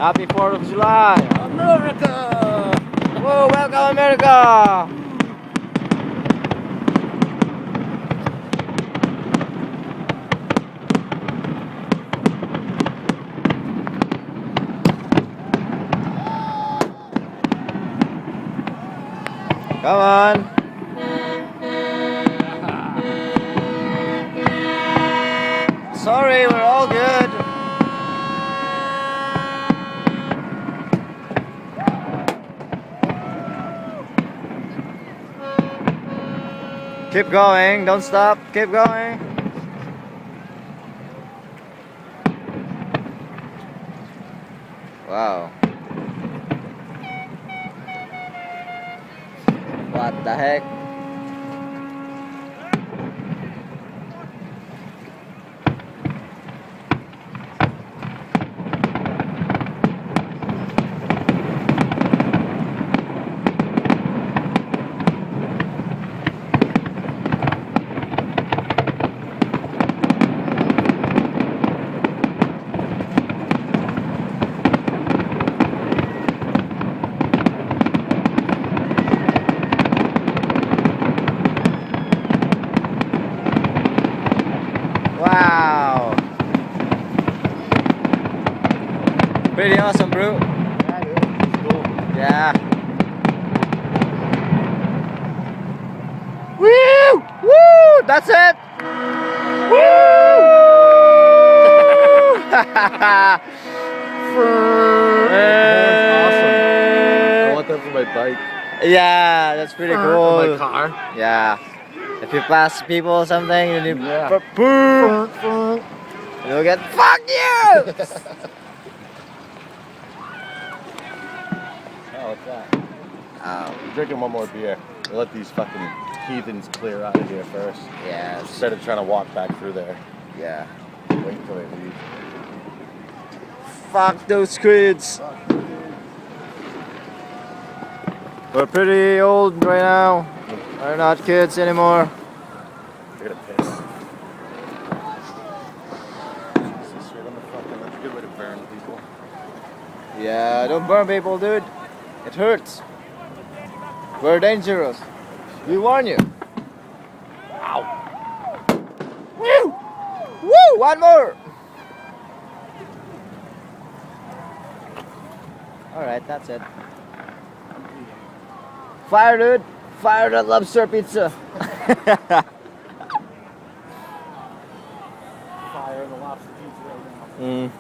Happy 4th of July! America! Whoa, welcome America! Come on! Sorry, we're all good. Keep going, don't stop, keep going. Wow. What the heck? Wow. Pretty awesome, bro. Yeah, dude. It's cool. Yeah. Woo! Woo! That's it! Woo! Awesome. I want that for my bike. Yeah, that's pretty For cool. my car. Yeah. If you pass people or something, and you Yeah. boom, you'll get fuck you. Oh, what's that? Oh, I'm drinking one more beer. I'll let these fucking heathens clear out of here first. yes. Instead of trying to walk back through there. Yeah. Wait till they leave. Fuck those kids. We're pretty old right now. We're not kids anymore. They're gonna piss. Jesus, straight on the fucking. That's a good way to burn people. Yeah, don't burn people, dude. It hurts. We're dangerous. We warn you. Ow. Woo! Woo! One more! Alright, that's it. Fire, dude! Fire that lobster pizza! Fire the lobster pizza right now. Mm.